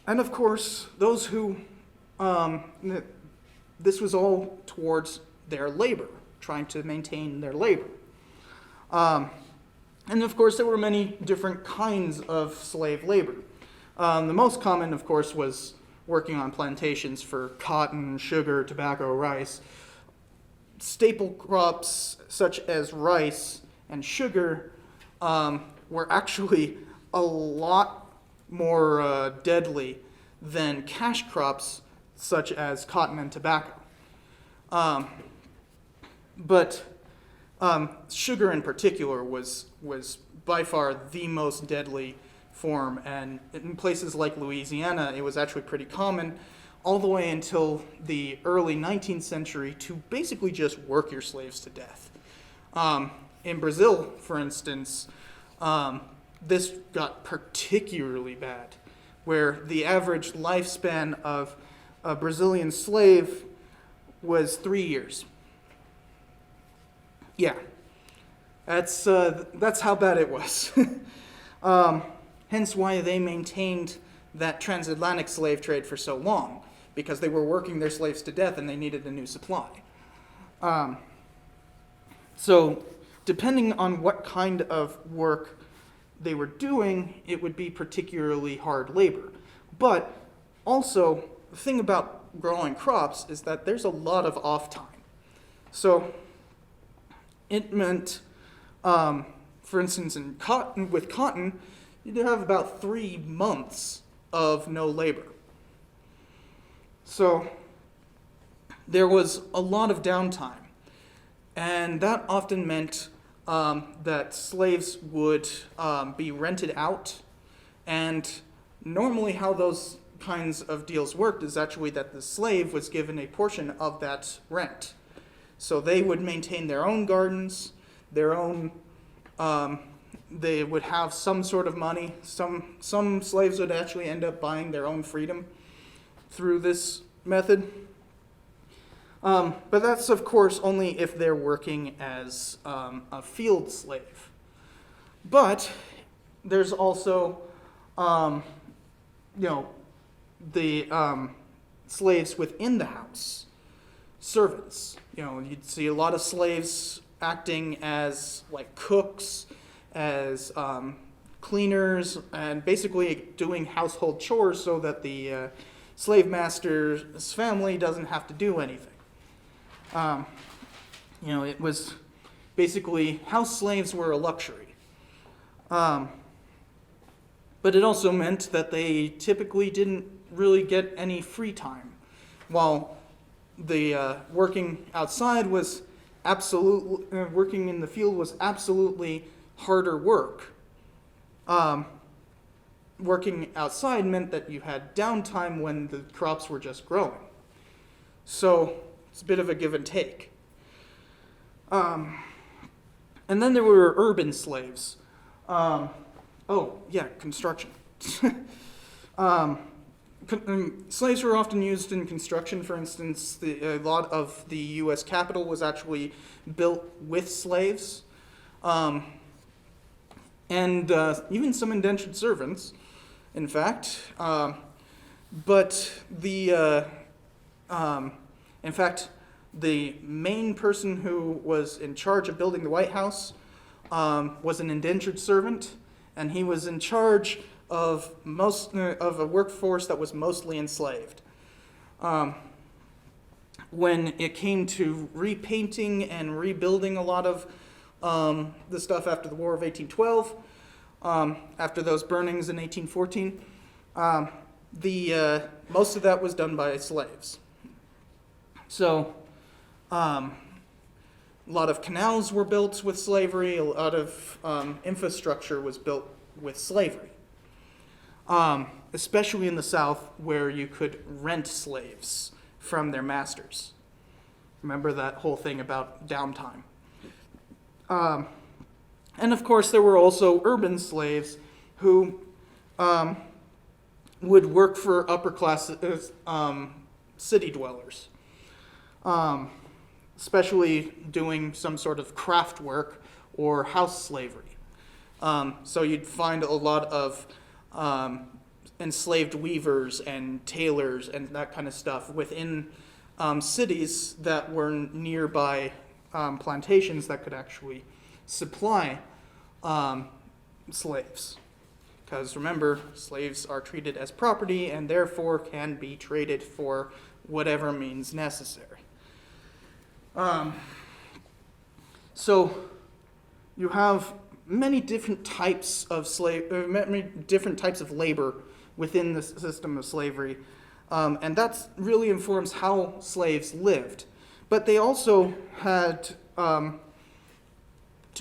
And of course, those who, this was all towards their labor, trying to maintain their labor. And of course, there were many different kinds of slave labor. The most common, of course, was working on plantations for cotton, sugar, tobacco, rice. Staple crops such as rice and sugar were actually a lot more deadly than cash crops such as cotton and tobacco. But sugar in particular was by far the most deadly form, and in places like Louisiana, it was actually pretty common all the way until the early 19th century to basically just work your slaves to death. In Brazil, for instance, this got particularly bad, where the average lifespan of a Brazilian slave was 3 years. Yeah, that's how bad it was. Hence why they maintained that transatlantic slave trade for so long, because they were working their slaves to death and they needed a new supply. So depending on what kind of work they were doing, it would be particularly hard labor. But also, the thing about growing crops is that there's a lot of off time. So it meant, for instance, with cotton, you'd have about 3 months of no labor. So there was a lot of downtime. And that often meant that slaves would be rented out. And normally how those kinds of deals worked is actually that the slave was given a portion of that rent. So they would maintain their own gardens, their own, they would have some sort of money. Some slaves would actually end up buying their own freedom through this method. But that's, of course, only if they're working as a field slave. But there's also, the slaves within the house, servants. You'd see a lot of slaves acting as like cooks, as cleaners, and basically doing household chores so that the slave master's family doesn't have to do anything. It was basically house slaves were a luxury. But it also meant that they typically didn't really get any free time, while the working outside was absolutely, working in the field was absolutely harder work. Working outside meant that you had downtime when the crops were just growing. So it's a bit of a give and take. And then there were urban slaves. Construction. Slaves were often used in construction. For instance, a lot of the U.S. Capitol was actually built with slaves. And even some indentured servants, in fact. In fact, the main person who was in charge of building the White House was an indentured servant, and he was in charge of a workforce that was mostly enslaved. When it came to repainting and rebuilding a lot of the stuff after the War of 1812, after those burnings in 1814, most of that was done by slaves. So, a lot of canals were built with slavery. A lot of infrastructure was built with slavery, especially in the South, where you could rent slaves from their masters. Remember that whole thing about downtime. And of course, there were also urban slaves who would work for upper class city dwellers. Especially doing some sort of craft work or house slavery. So you'd find a lot of enslaved weavers and tailors and that kind of stuff within cities that were nearby plantations that could actually supply slaves. Because remember, slaves are treated as property and therefore can be traded for whatever means necessary. So you have many different types of many different types of labor within the system of slavery, and that really informs how slaves lived. But they also had to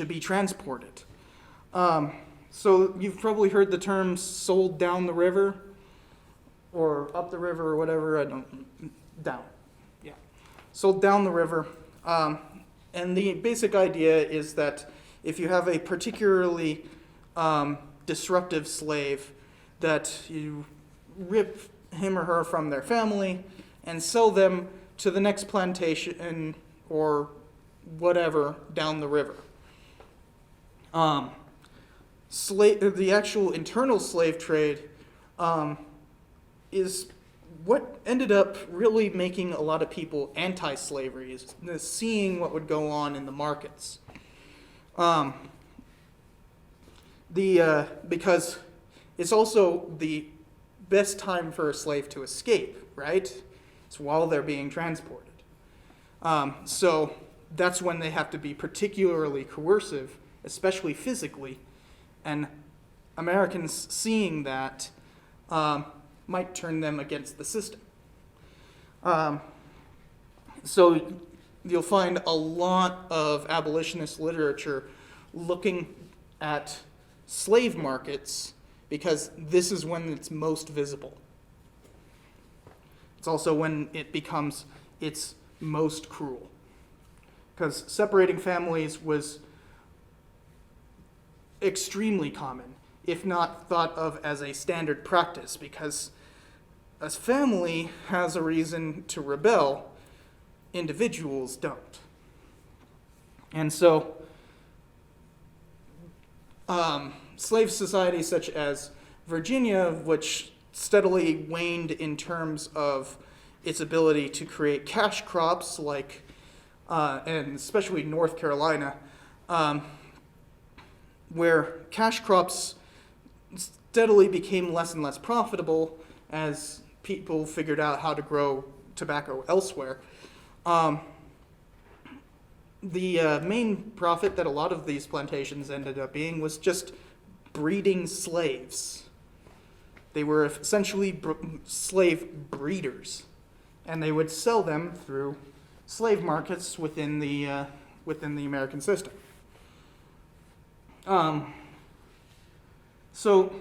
be transported. So you've probably heard the term "sold down the river," or "up the river," or whatever. Sold down the river. And the basic idea is that if you have a particularly disruptive slave, that you rip him or her from their family and sell them to the next plantation or whatever down the river. The actual internal slave trade is what ended up really making a lot of people anti-slavery is seeing what would go on in the markets. Because it's also the best time for a slave to escape, right? It's while they're being transported. So that's when they have to be particularly coercive, especially physically. And Americans seeing that might turn them against the system. So you'll find a lot of abolitionist literature looking at slave markets because this is when it's most visible. It's also when it becomes its most cruel. Because separating families was extremely common, if not thought of as a standard practice, because a family has a reason to rebel, individuals don't. And so slave societies such as Virginia, which steadily waned in terms of its ability to create cash crops, like, and especially North Carolina, where cash crops steadily became less and less profitable as people figured out how to grow tobacco elsewhere. The main profit that a lot of these plantations ended up being was just breeding slaves. They were essentially slave breeders, and they would sell them through slave markets within the American system. So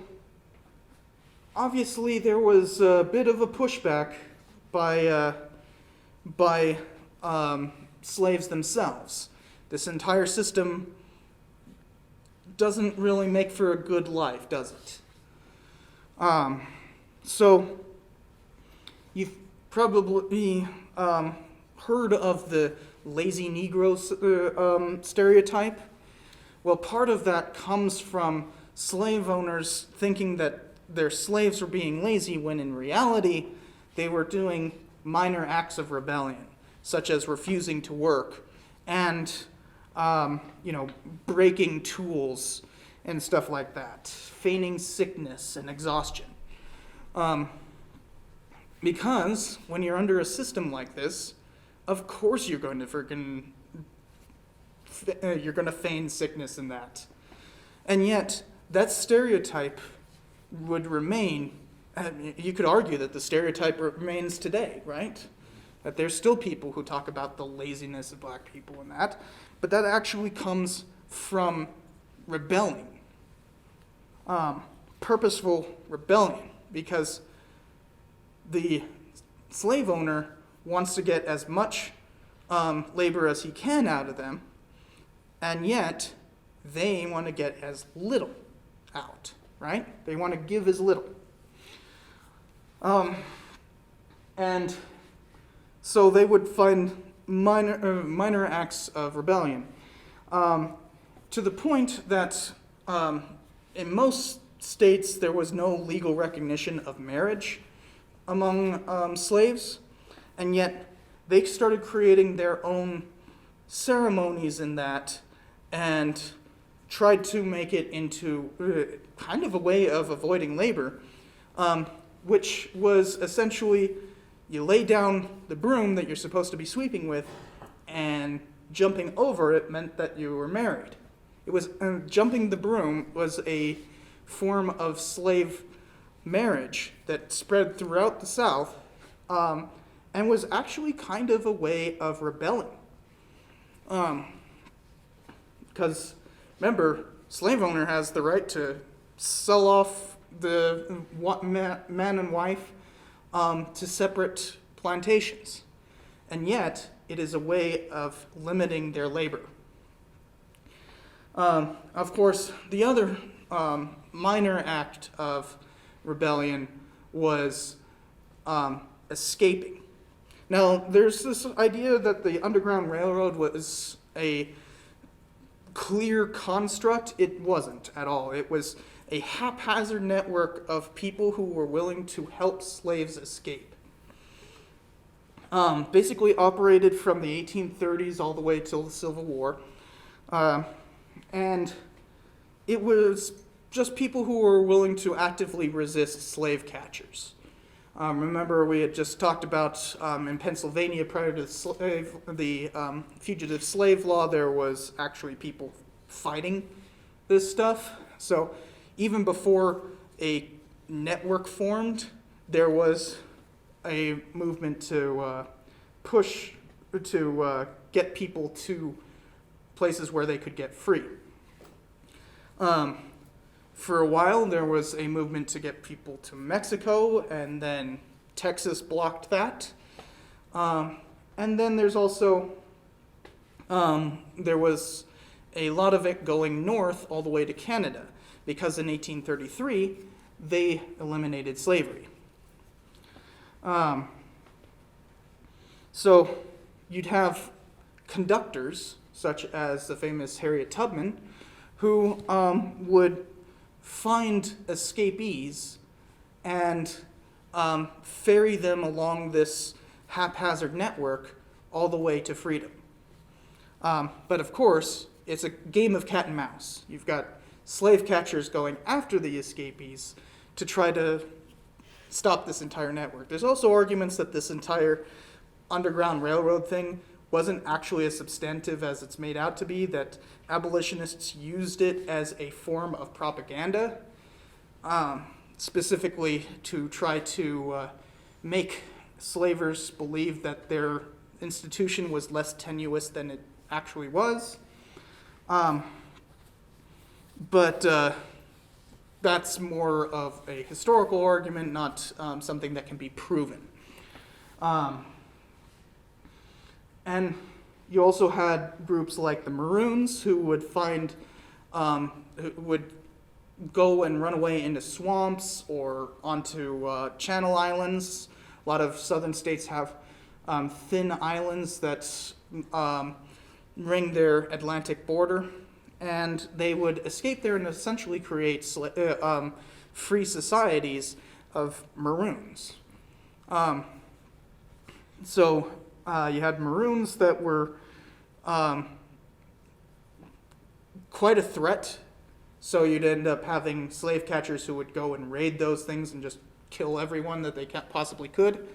obviously there was a bit of a pushback by slaves themselves. This entire system doesn't really make for a good life, does it? So you've probably heard of the lazy Negro stereotype. Well, part of that comes from slave owners thinking that their slaves were being lazy when in reality they were doing minor acts of rebellion, such as refusing to work and breaking tools and stuff like that, feigning sickness and exhaustion. Because when you're under a system like this, of course you're going to feign sickness in that. And yet, that stereotype would remain. You could argue that the stereotype remains today, right? That there's still people who talk about the laziness of black people and that, but that actually comes from rebelling. Purposeful rebellion, because the slave owner wants to get as much labor as he can out of them, and yet they want to get as little out, right? They want to give as little. And so they would find minor acts of rebellion, to the point that in most states there was no legal recognition of marriage among slaves, and yet they started creating their own ceremonies in that and tried to make it into kind of a way of avoiding labor, which was essentially you lay down the broom that you're supposed to be sweeping with, and jumping over it meant that you were married. It was jumping the broom was a form of slave marriage that spread throughout the South, and was actually kind of a way of rebelling. Because remember, slave owner has the right to sell off the man and wife to separate plantations, and yet it is a way of limiting their labor. Of course, the other minor act of rebellion was escaping. Now, there's this idea that the Underground Railroad was a clear construct. It wasn't at all. It was a haphazard network of people who were willing to help slaves escape. basically operated from the 1830s all the way till the Civil War. And it was just people who were willing to actively resist slave catchers. Remember, we had just talked about in Pennsylvania prior to the fugitive slave law, there was actually people fighting this stuff. So even before a network formed, there was a movement to push to get people to places where they could get free. For a while, there was a movement to get people to Mexico, and then Texas blocked that. And then there's also, there was a lot of it going north all the way to Canada, because in 1833, they eliminated slavery. So you'd have conductors, such as the famous Harriet Tubman, who would find escapees and ferry them along this haphazard network all the way to freedom. But of course, it's a game of cat and mouse. You've got slave catchers going after the escapees to try to stop this entire network. There's also arguments that this entire Underground Railroad thing wasn't actually as substantive as it's made out to be, that abolitionists used it as a form of propaganda, specifically to try to make slavers believe that their institution was less tenuous than it actually was. But that's more of a historical argument, not something that can be proven. And you also had groups like the Maroons who would who would go and run away into swamps or onto Channel Islands. A lot of southern states have thin islands that ring their Atlantic border, and they would escape there and essentially create free societies of Maroons. So you had Maroons that were quite a threat. So you'd end up having slave catchers who would go and raid those things and just kill everyone that they possibly could,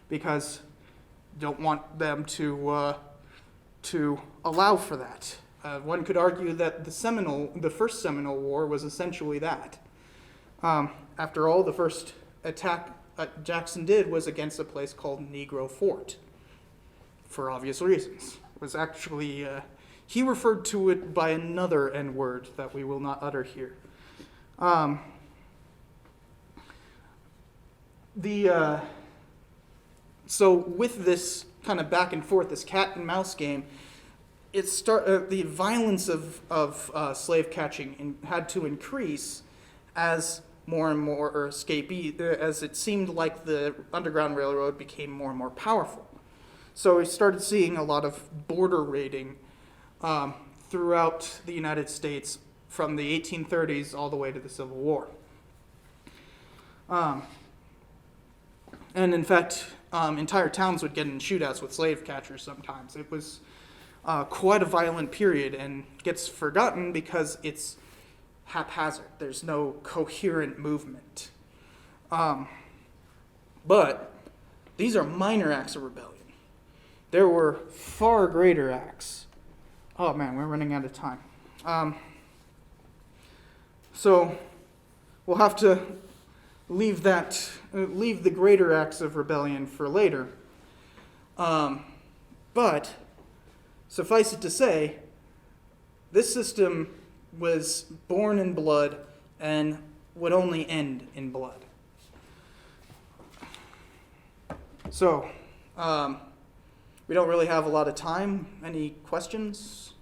because you don't want them to allow for that. One could argue that the first Seminole War was essentially that. After all, the first attack Jackson did was against a place called Negro Fort, for obvious reasons. It was actually, he referred to it by another N-word that we will not utter here. So with this kind of back and forth, this cat and mouse game, the violence of slave catching had to increase as more and more as it seemed like the Underground Railroad became more and more powerful. So we started seeing a lot of border raiding throughout the United States from the 1830s all the way to the Civil War. And in fact, entire towns would get in shootouts with slave catchers sometimes. It was quite a violent period, and gets forgotten because it's haphazard. There's no coherent movement. But these are minor acts of rebellion. There were far greater acts. Oh man, we're running out of time. So we'll have to leave the greater acts of rebellion for later. But suffice it to say, this system was born in blood and would only end in blood. So, we don't really have a lot of time. Any questions?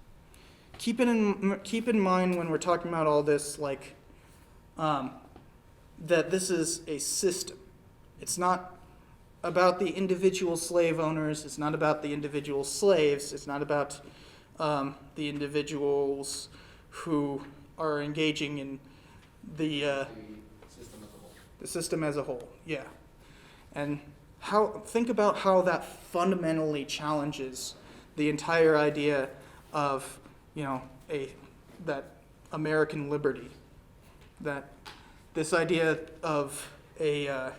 Keep in mind when we're talking about all this, that this is a system. It's not about the individual slave owners. It's not about the individual slaves. It's not about the individuals who are engaging in the system as a whole. Yeah, and think about how that fundamentally challenges the entire idea of, that American liberty, that this idea of a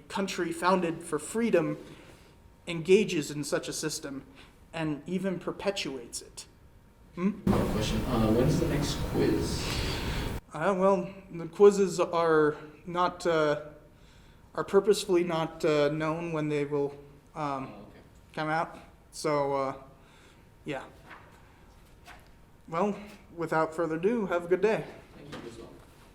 country founded for freedom engages in such a system and even perpetuates it. Question. When's the next quiz? Well, the quizzes are not are purposefully not known when they will Okay. come out. So, yeah. Well, without further ado, have a good day.